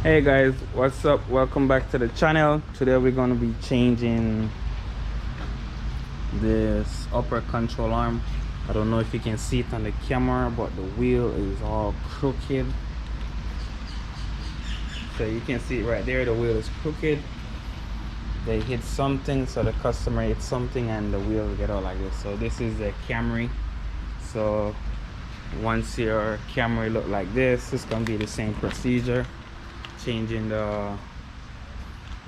Hey guys, what's up? Welcome back to the channel. Today we're going to be changing this upper control arm. I don't know if you can see it on the camera, but the wheel is all crooked. So you can see it right there, the wheel is crooked. They hit something, so the customer hit something and the wheel get out like this. So this is a Camry. So once your Camry look like this, it's going to be the same procedure. Changing the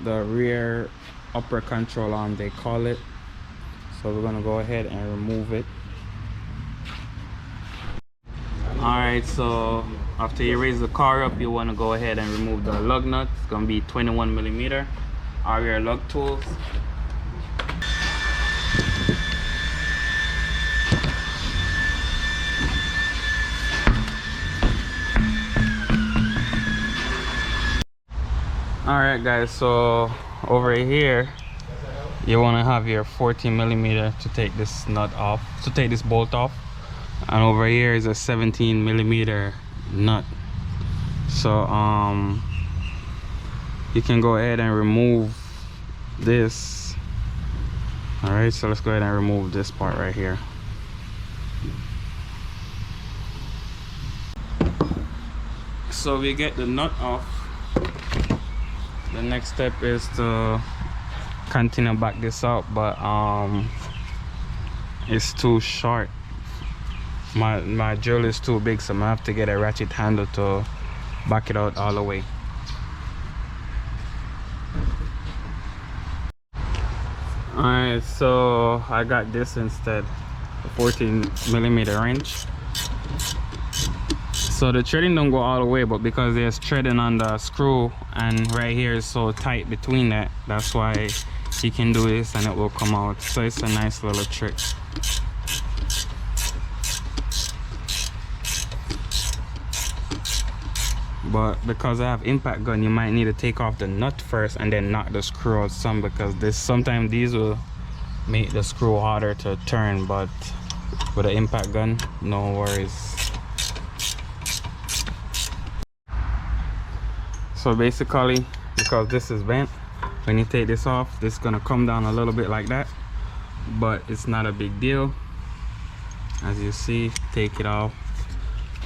rear upper control arm, they call it. So we're gonna go ahead and remove it. Alright, so after you raise the car up, you want to go ahead and remove the lug nut. It's gonna be 21mm. Our rear lug tools. Alright guys, so over here you want to have your 14mm to take this nut off, to take this bolt off, and over here is a 17mm nut. So you can go ahead and remove this. Alright, so let's go ahead and remove this part right here. So we get the nut off. The next step is to continue back this out, but it's too short. My drill is too big, so I'm gonna have to get a ratchet handle to back it out all the way. Alright, so I got this instead, a 14mm wrench. So the threading don't go all the way, but because there's threading on the screw and right here is so tight between that, that's why you can do this and it will come out. So it's a nice little trick. But because I have impact gun, you might need to take off the nut first and then knock the screw out some, because sometimes these will make the screw harder to turn, but with an impact gun, no worries. So basically, because this is bent, when you take this off, this is gonna come down a little bit like that, but it's not a big deal. As you see, take it off.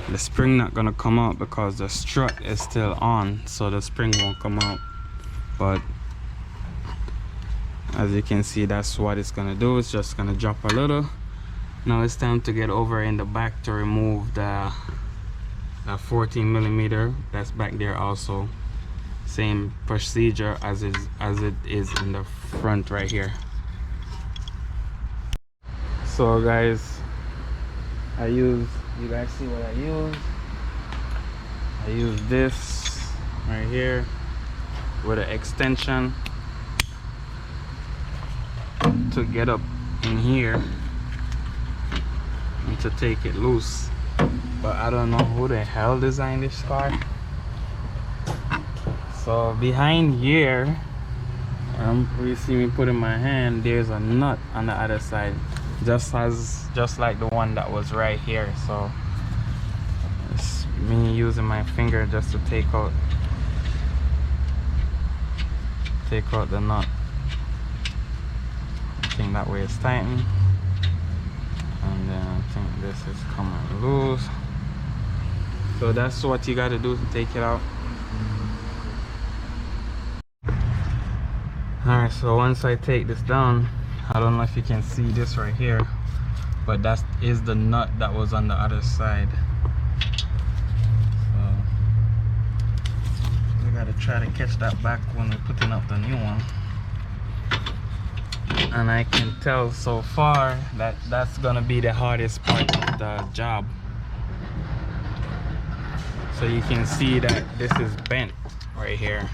The spring not gonna come out because the strut is still on, so the spring won't come out. But as you can see, that's what it's gonna do. It's just gonna drop a little. Now it's time to get over in the back to remove the 14mm that's back there also. Same procedure as it is in the front right here. So guys, you guys see what I use? I use this right here with an extension to get up in here and to take it loose. But I don't know who the hell designed this car. So behind here, you see me putting my hand, there's a nut on the other side, just like the one that was right here. So it's me using my finger just to take out the nut. I think that way it's tightened, and then I think this is coming loose. So that's what you got to do to take it out. Alright, so once I take this down, I don't know if you can see this right here, but that is the nut that was on the other side. So we gotta try to catch that back when we're putting up the new one. And I can tell so far that that's gonna be the hardest part of the job. So you can see that this is bent right here.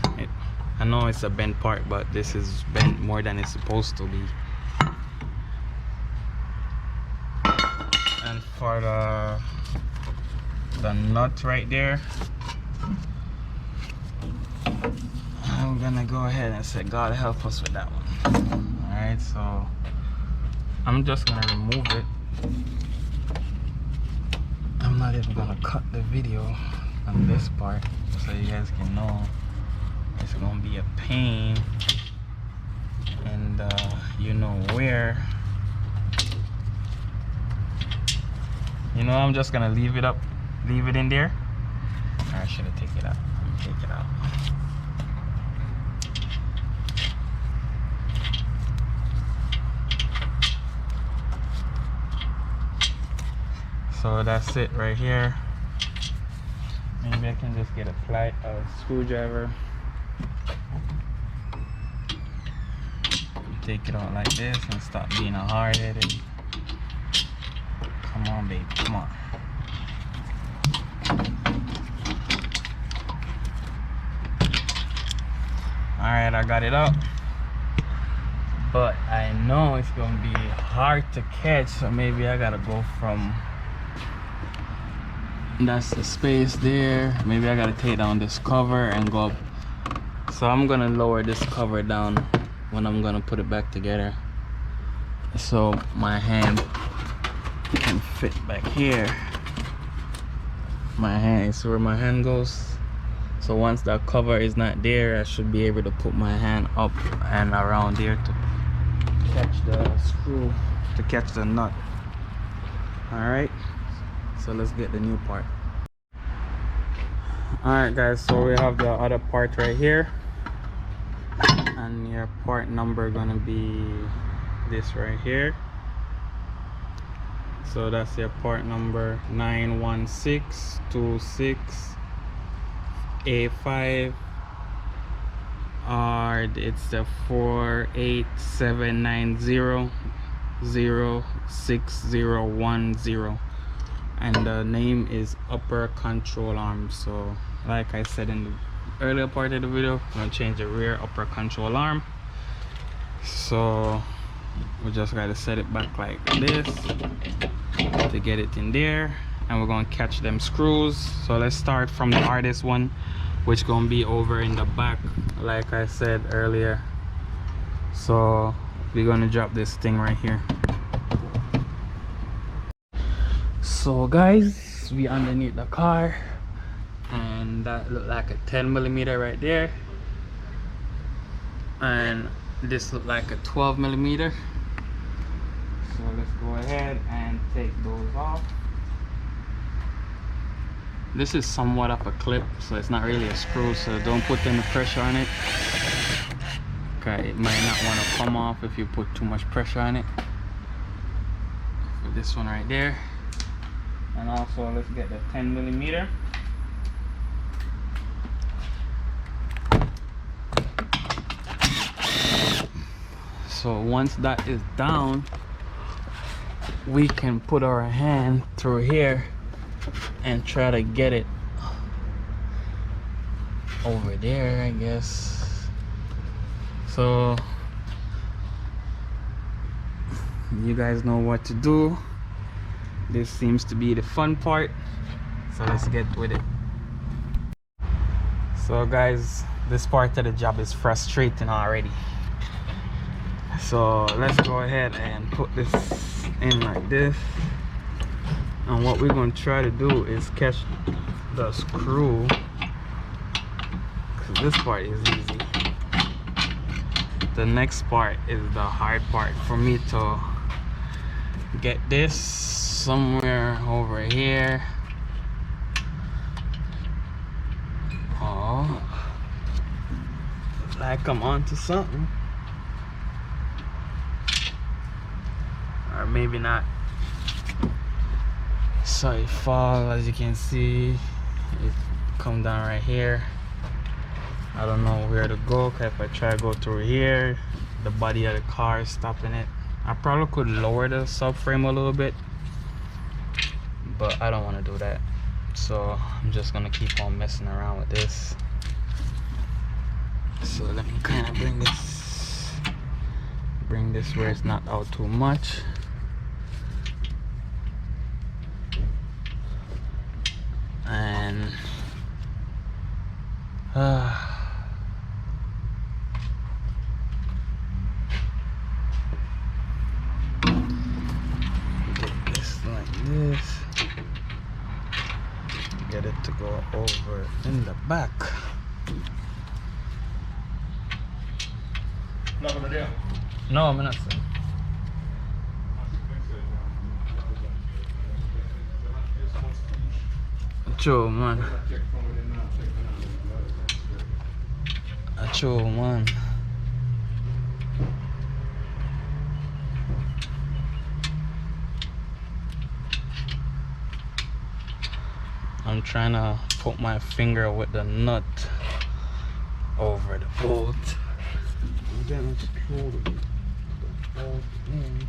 I know it's a bent part, but this is bent more than it's supposed to be. And for the nut right there, I'm gonna go ahead and say God help us with that one. Alright, so I'm just gonna remove it. I'm not even gonna cut the video on this part. so you guys can know it's gonna be a pain, and you know where. You know, I'm just gonna leave it in there. I should have taken it out. Take it out. So that's it right here. Maybe I can just get a screwdriver. Take it out like this and stop being a hard-headed. Come on, baby, come on. Alright, I got it out. But I know it's gonna be hard to catch, so maybe I gotta go from, that's the space there. Maybe I gotta take down this cover and go up. So I'm gonna lower this cover down when I'm gonna put it back together, so my hand can fit back here. My hand, see where my hand goes? So once that cover is not there, I should be able to put my hand up and around there to catch the screw, to catch the nut. Alright, so let's get the new part. Alright guys, so we have the other part right here, and your part number gonna be this right here. So that's your part number 91626A5, or it's the 487900610, and the name is upper control arm. So like I said in the earlier part of the video, I'm gonna change the rear upper control arm. So we just gotta set it back like this to get it in there, and we're gonna catch them screws. So let's start from the hardest one, which gonna be over in the back, like I said earlier. So we're gonna drop this thing right here. So guys, we underneath the car, and that looked like a 10mm right there, and this looked like a 12mm. So let's go ahead and take those off. This is somewhat of a clip, so it's not really a screw, so don't put any pressure on it. Okay, it might not want to come off if you put too much pressure on it. Put this one right there. And also let's get the 10mm. So once that is down, we can put our hand through here and try to get it over there, I guess. So you guys know what to do. This seems to be the fun part, so let's get with it. So guys, this part of the job is frustrating already. So let's go ahead and put this in like this, and what we're going to try to do is catch the screw, because this part is easy. The next part is the hard part for me to get this somewhere over here. Oh, like I'm onto something. Or maybe not. So it fall, as you can see, it come down right here. I don't know where to go, because if I try to go through here, the body of the car is stopping it. I probably could lower the subframe a little bit, but I don't want to do that. So I'm just gonna keep on messing around with this. So let me kind of bring this where it's not out too much. And get this like this, get it to go over in the back. Not gonna do. No, I'm not saying. True, man. True, man. I'm trying to put my finger with the nut over the bolt. And then screw the bolt in.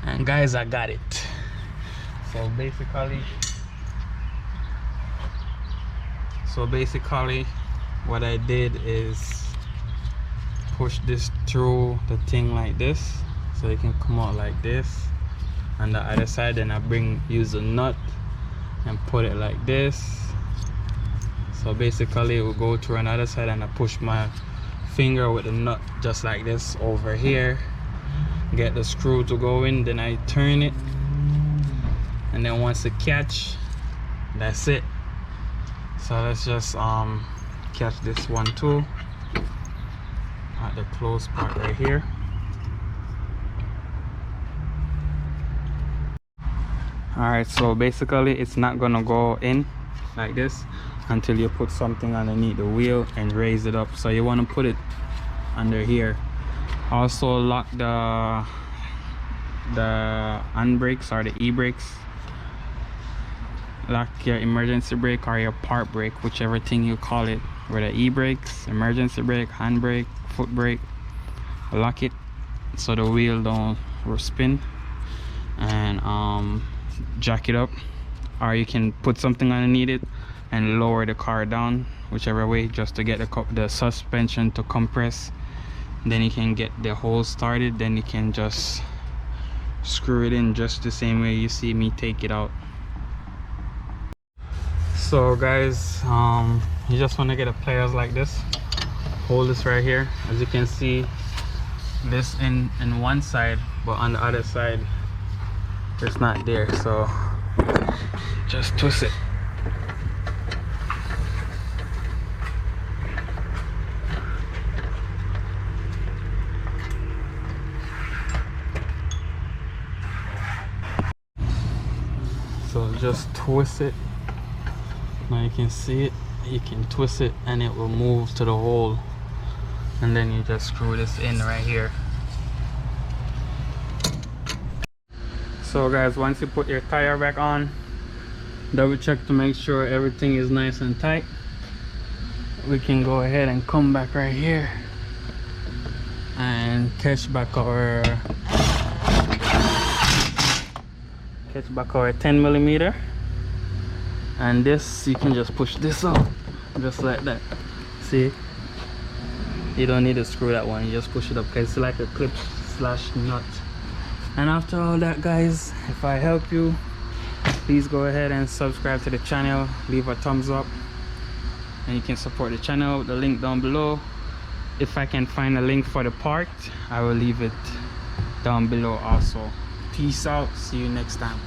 And guys, I got it. So basically what I did is push this through the thing like this, so it can come out like this. On the other side, then I use a nut and put it like this. So basically it will go through another side, and I push my finger with the nut just like this over here, get the screw to go in, then I turn it, and then once it catch, that's it. So let's just catch this one too at the close part right here. Alright, so basically it's not gonna go in like this until you put something underneath the wheel and raise it up. So you want to put it under here. Also lock the handbrakes or the e-brakes. Lock your emergency brake or your park brake, whichever thing you call it, whether e-brakes, emergency brake, handbrake, foot brake. Lock it so the wheel don't spin, and jack it up, or you can put something underneath it and lower the car down, whichever way, just to get the suspension to compress. Then you can get the hole started, then you can just screw it in just the same way you see me take it out. So guys, you just want to get a pliers like this, hold this right here. As you can see, this in one side, but on the other side it's not there, so just twist it. So just twist it. Now you can see it, you can twist it and it will move to the hole, and then you just screw this in right here. So guys, once you put your tire back on, double check to make sure everything is nice and tight. We can go ahead and come back right here and catch back our 10mm. And this, you can just push this out just like that. See, you don't need to screw that one, you just push it up because it's like a clip slash nut. And after all that, guys, if I help you, please go ahead and subscribe to the channel, leave a thumbs up, and you can support the channel with the link down below. If I can find a link for the part, I will leave it down below also. Peace out, see you next time.